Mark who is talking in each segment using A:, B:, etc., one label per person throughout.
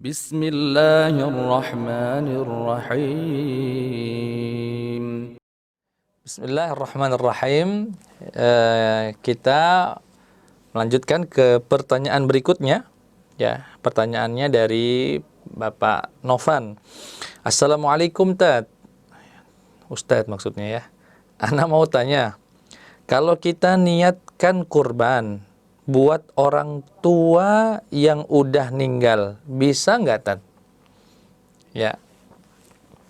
A: Bismillahirrahmanirrahim.
B: Bismillahirrahmanirrahim. Kita melanjutkan ke pertanyaan berikutnya. Ya, pertanyaannya dari Bapak Novan. Assalamualaikum Tad. Ustadz maksudnya ya. Ana mau tanya, kalau kita niatkan kurban buat orang tua yang udah meninggal, bisa nggak Tad? Ya,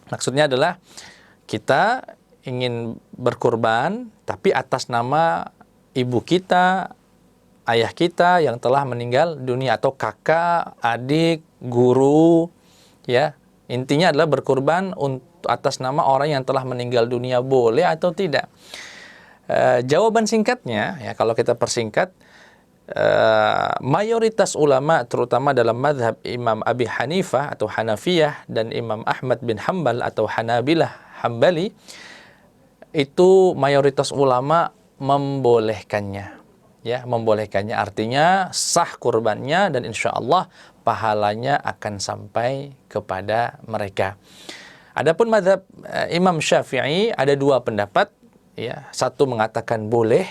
B: maksudnya adalah kita ingin berkurban tapi atas nama ibu kita, ayah kita yang telah meninggal dunia, atau kakak, adik, guru, ya. Intinya adalah berkurban untuk atas nama orang yang telah meninggal dunia, boleh atau tidak? Jawaban singkatnya, ya, kalau kita persingkat, mayoritas ulama terutama dalam mazhab Imam Abi Hanifah atau Hanafiyah dan Imam Ahmad bin Hambal atau Hanabilah Hambali, itu mayoritas ulama membolehkannya, ya, membolehkannya, artinya sah kurbannya dan insya Allah pahalanya akan sampai kepada mereka. Adapun mazhab Imam Syafi'i ada dua pendapat, ya, satu mengatakan boleh,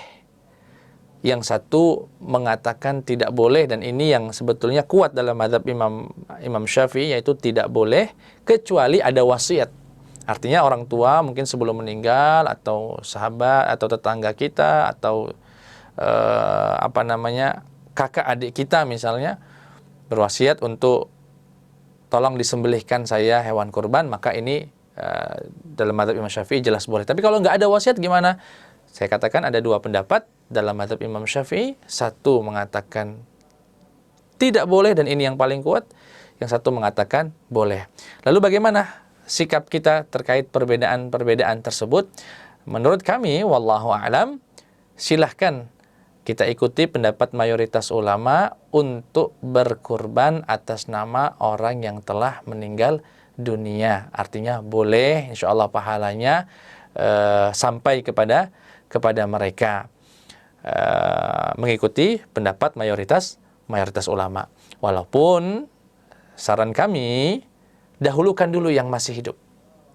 B: yang satu mengatakan tidak boleh, dan ini yang sebetulnya kuat dalam mazhab Imam Syafi'i, yaitu tidak boleh kecuali ada wasiat. Artinya orang tua mungkin sebelum meninggal, atau sahabat atau tetangga kita, atau kakak adik kita misalnya berwasiat untuk tolong disembelihkan saya hewan kurban, maka ini dalam mazhab Imam Syafi'i jelas boleh. Tapi kalau nggak ada wasiat gimana? Saya katakan ada dua pendapat dalam mazhab Imam Syafi'i. Satu mengatakan tidak boleh dan ini yang paling kuat, yang satu mengatakan boleh. Lalu bagaimana sikap kita terkait perbedaan-perbedaan tersebut? Menurut kami, wallahu a'lam, silahkan kita ikuti pendapat mayoritas ulama untuk berkurban atas nama orang yang telah meninggal dunia. Artinya boleh, insya Allah pahalanya sampai kepada mereka, mengikuti pendapat mayoritas ulama. Walaupun saran kami, dahulukan dulu yang masih hidup.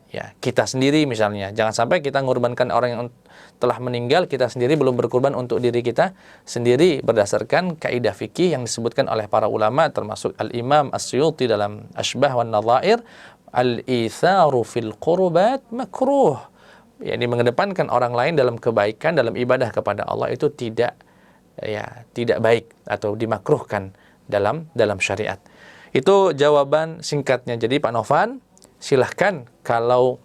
B: Ya, kita sendiri misalnya, jangan sampai kita mengorbankan orang yang telah meninggal, kita sendiri belum berkurban untuk diri kita sendiri, berdasarkan kaidah fikih yang disebutkan oleh para ulama, termasuk Al-Imam As-Suyuti dalam Ashbah wan Nadhair, al-itharu fil qurbat makruh. Yani mengedepankan orang lain dalam kebaikan, dalam ibadah kepada Allah, itu tidak baik atau dimakruhkan dalam syariat. Itu jawaban singkatnya. Jadi Pak Novan, silahkan kalau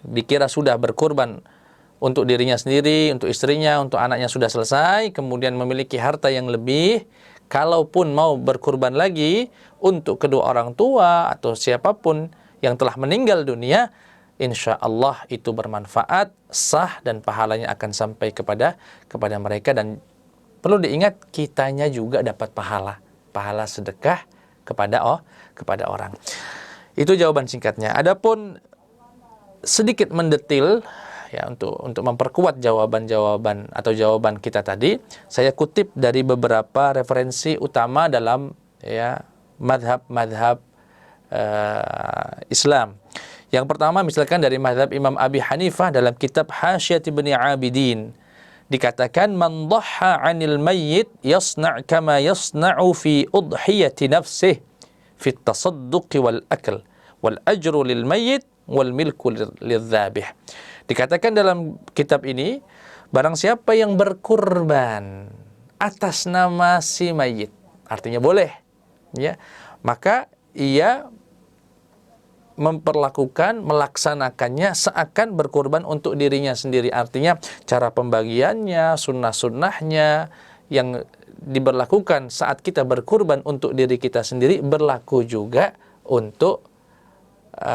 B: dikira sudah berkurban untuk dirinya sendiri, untuk istrinya, untuk anaknya sudah selesai, kemudian memiliki harta yang lebih, kalaupun mau berkurban lagi untuk kedua orang tua atau siapapun yang telah meninggal dunia, insya Allah itu bermanfaat, sah, dan pahalanya akan sampai kepada mereka. Dan perlu diingat, kitanya juga dapat pahala sedekah kepada orang. Itu jawaban singkatnya. Adapun sedikit mendetil, ya, untuk memperkuat jawaban atau jawaban kita tadi, saya kutip dari beberapa referensi utama dalam, ya, madhab Islam. Yang pertama misalkan dari madhab Imam Abi Hanifah dalam kitab Hasyat Ibni Abidin, dikatakan man dhahha 'anil mayyit yasna' kama yasna'u fi udhiyati nafsihi fi at-tasadduq wal akl wal ajru lil mayyit wal milku lidzabih. Dikatakan dalam kitab ini, barang siapa yang berkurban atas nama si mayit, artinya boleh, ya, maka ia melaksanakannya seakan berkurban untuk dirinya sendiri. Artinya cara pembagiannya, sunnah-sunnahnya yang diberlakukan saat kita berkurban untuk diri kita sendiri berlaku juga untuk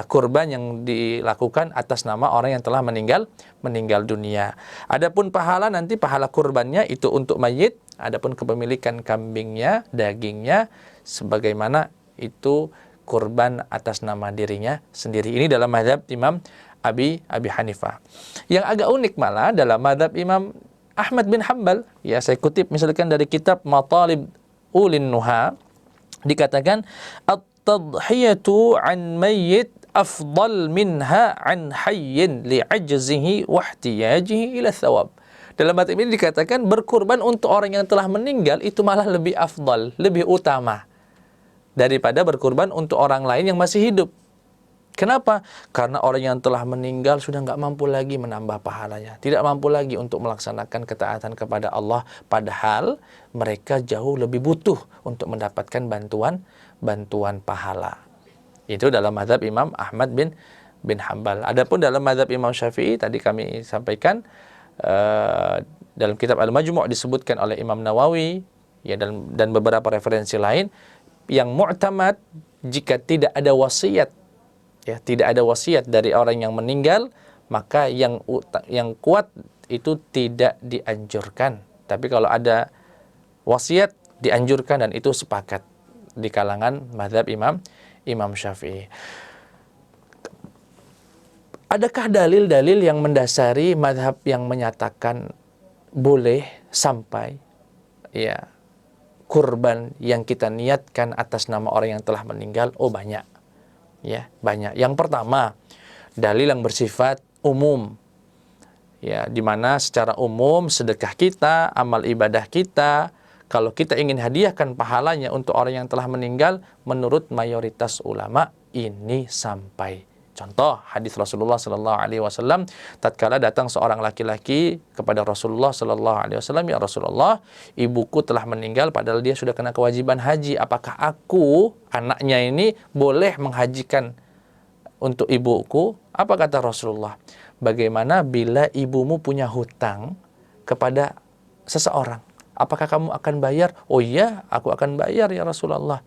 B: kurban yang dilakukan atas nama orang yang telah meninggal dunia. Adapun pahala, nanti pahala kurbannya itu untuk mayit, adapun kepemilikan kambingnya, dagingnya, sebagaimana itu kurban atas nama dirinya sendiri. Ini dalam mazhab Imam Abi Hanifah. Yang agak unik malah dalam mazhab Imam Ahmad bin Hambal, ya, saya kutip misalkan dari kitab Matalib Ulin Nuha, dikatakan "At-tadhiyatu 'an mayyit afdal minha 'an hayyin li'ajzihi wa ihtiyajihi ila thawab." Dalam ayat ini dikatakan berkurban untuk orang yang telah meninggal itu malah lebih afdal, lebih utama daripada berkurban untuk orang lain yang masih hidup. Kenapa? Karena orang yang telah meninggal sudah nggak mampu lagi menambah pahalanya. Tidak mampu lagi untuk melaksanakan ketaatan kepada Allah. Padahal mereka jauh lebih butuh untuk mendapatkan bantuan pahala. Itu dalam mazhab Imam Ahmad bin Hambal. Adapun dalam mazhab Imam Syafi'i, tadi kami sampaikan, dalam kitab Al-Majmu' disebutkan oleh Imam Nawawi, ya, dan beberapa referensi lain, yang mu'tamad jika tidak ada wasiat, ya, tidak ada wasiat dari orang yang meninggal, maka yang kuat itu tidak dianjurkan. Tapi kalau ada wasiat dianjurkan, dan itu sepakat di kalangan mazhab Imam Syafi'i. Adakah dalil-dalil yang mendasari mazhab yang menyatakan boleh sampai, ya, kurban yang kita niatkan atas nama orang yang telah meninggal? Oh, banyak. Ya, banyak. Yang pertama, dalil yang bersifat umum. Ya, di mana secara umum sedekah kita, amal ibadah kita, kalau kita ingin hadiahkan pahalanya untuk orang yang telah meninggal, menurut mayoritas ulama ini sampai. Contoh hadis Rasulullah sallallahu alaihi wasallam tatkala datang seorang laki-laki kepada Rasulullah sallallahu alaihi wasallam, "Ya Rasulullah, ibuku telah meninggal padahal dia sudah kena kewajiban haji. Apakah aku, anaknya ini, boleh menghajikan untuk ibuku?" Apa kata Rasulullah? "Bagaimana bila ibumu punya hutang kepada seseorang? Apakah kamu akan bayar?" "Oh iya, aku akan bayar ya Rasulullah."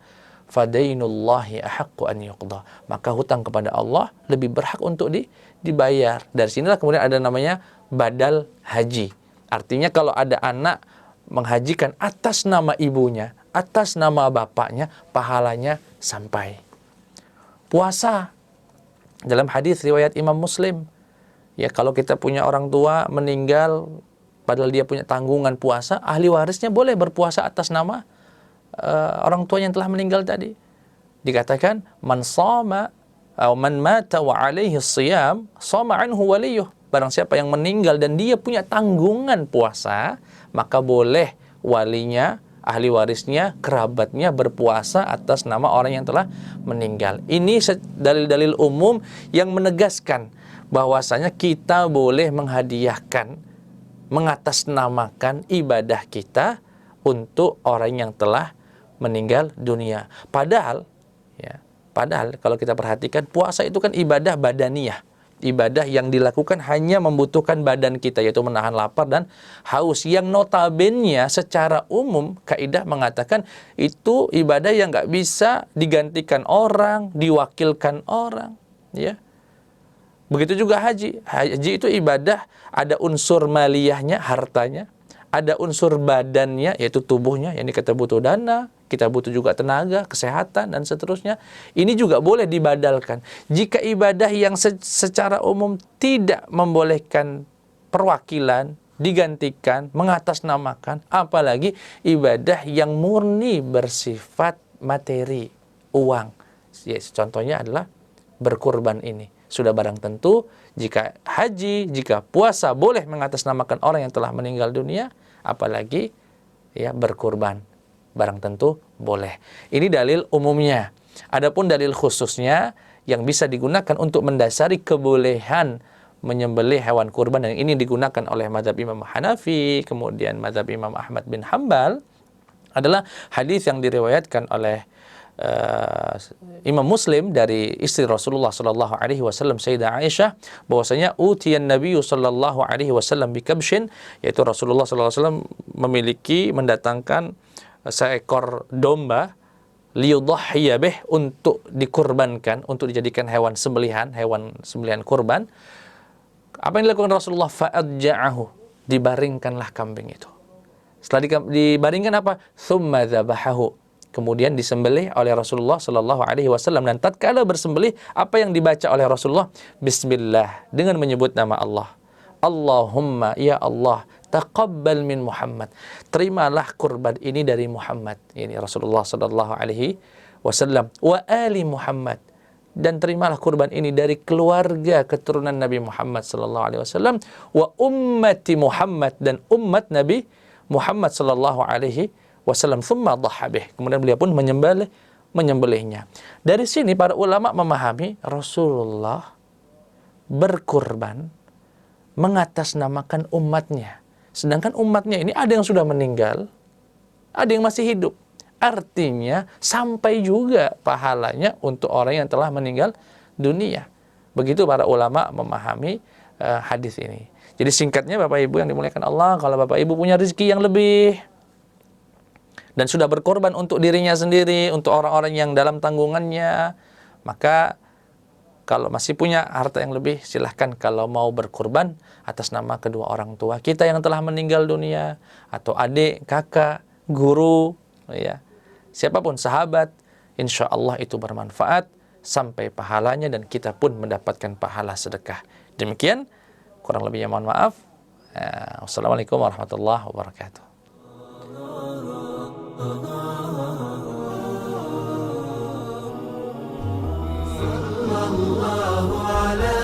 B: "Fadainullahi ahaqqu an yuqda." Maka hutang kepada Allah lebih berhak untuk dibayar. Dari sinilah kemudian ada namanya badal haji. Artinya kalau ada anak menghajikan atas nama ibunya, atas nama bapaknya, pahalanya sampai. Puasa, dalam hadis riwayat Imam Muslim, ya, kalau kita punya orang tua meninggal padahal dia punya tanggungan puasa, ahli warisnya boleh berpuasa atas nama orang tua yang telah meninggal tadi. Dikatakan man shama atau man mata wa alaihi shiyam shama anhu waliyuh. Barang siapa yang meninggal dan dia punya tanggungan puasa, maka boleh walinya, ahli warisnya, kerabatnya berpuasa atas nama orang yang telah meninggal. Ini dalil-dalil umum yang menegaskan bahwasanya kita boleh menghadiahkan, mengatasnamakan ibadah kita untuk orang yang telah meninggal dunia. Padahal, ya, kalau kita perhatikan, puasa itu kan ibadah badaniyah, ibadah yang dilakukan hanya membutuhkan badan kita, yaitu menahan lapar dan haus, yang notabene secara umum kaidah mengatakan itu ibadah yang nggak bisa digantikan orang, diwakilkan orang, ya. Begitu juga haji. Haji itu ibadah, ada unsur maliyahnya, hartanya, ada unsur badannya, yaitu tubuhnya, yang kita butuh dana, kita butuh juga tenaga, kesehatan, dan seterusnya. Ini juga boleh dibadalkan. Jika ibadah yang secara umum tidak membolehkan perwakilan, digantikan, mengatasnamakan, apalagi ibadah yang murni bersifat materi, uang. Yes, contohnya adalah berkurban ini. Sudah barang tentu, jika haji, jika puasa boleh mengatasnamakan orang yang telah meninggal dunia, apalagi, ya, berkurban, barang tentu boleh. Ini dalil umumnya. Adapun dalil khususnya yang bisa digunakan untuk mendasari kebolehan menyembelih hewan kurban, dan ini digunakan oleh mazhab Imam Hanafi, kemudian mazhab Imam Ahmad bin Hambal, adalah hadis yang diriwayatkan oleh Imam Muslim dari istri Rasulullah sallallahu alaihi wasallam, Sayyidah Aisyah, bahwasanya utiyan Nabi sallallahu alaihi wasallam bikabshin, yaitu Rasulullah sallallahu alaihi wasallam mendatangkan seekor domba, liyudhhiya bih, untuk dikurbankan, untuk dijadikan hewan sembelihan kurban. Apa yang dilakukan Rasulullah? Fa'adja'ahu, dibaringkanlah kambing itu. Setelah dibaringkan apa? Tsumma dzabahahu, kemudian disembelih oleh Rasulullah sallallahu alaihi wasallam. Dan tatkala bersembelih, apa yang dibaca oleh Rasulullah? Bismillah, dengan menyebut nama Allah. Allahumma, ya Allah, taqabbal min Muhammad, terimalah kurban ini dari Muhammad. Ini Rasulullah sallallahu alaihi wasallam wa ali Muhammad, dan terimalah kurban ini dari keluarga keturunan Nabi Muhammad sallallahu alaihi wasallam, wa ummati Muhammad, dan umat Nabi Muhammad sallallahu alaihi wasallam. Tsumma dhaha bih, kemudian beliau pun menyembelihnya. Dari sini para ulama memahami Rasulullah berkurban mengatasnamakan umatnya. Sedangkan umatnya ini ada yang sudah meninggal, ada yang masih hidup. Artinya sampai juga pahalanya untuk orang yang telah meninggal dunia. Begitu para ulama memahami hadis ini. Jadi singkatnya Bapak Ibu yang dimuliakan Allah, kalau Bapak Ibu punya rezeki yang lebih dan sudah berkorban untuk dirinya sendiri, untuk orang-orang yang dalam tanggungannya, maka kalau masih punya harta yang lebih, silahkan kalau mau berkorban atas nama kedua orang tua kita yang telah meninggal dunia, atau adik, kakak, guru, ya, siapapun, sahabat, insya Allah itu bermanfaat sampai pahalanya dan kita pun mendapatkan pahala sedekah. Demikian, kurang lebihnya mohon maaf. Wassalamualaikum warahmatullahi wabarakatuh. Sallallahu ala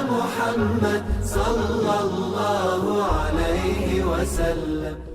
B: Muhammad sallallahu alaihi wasallam.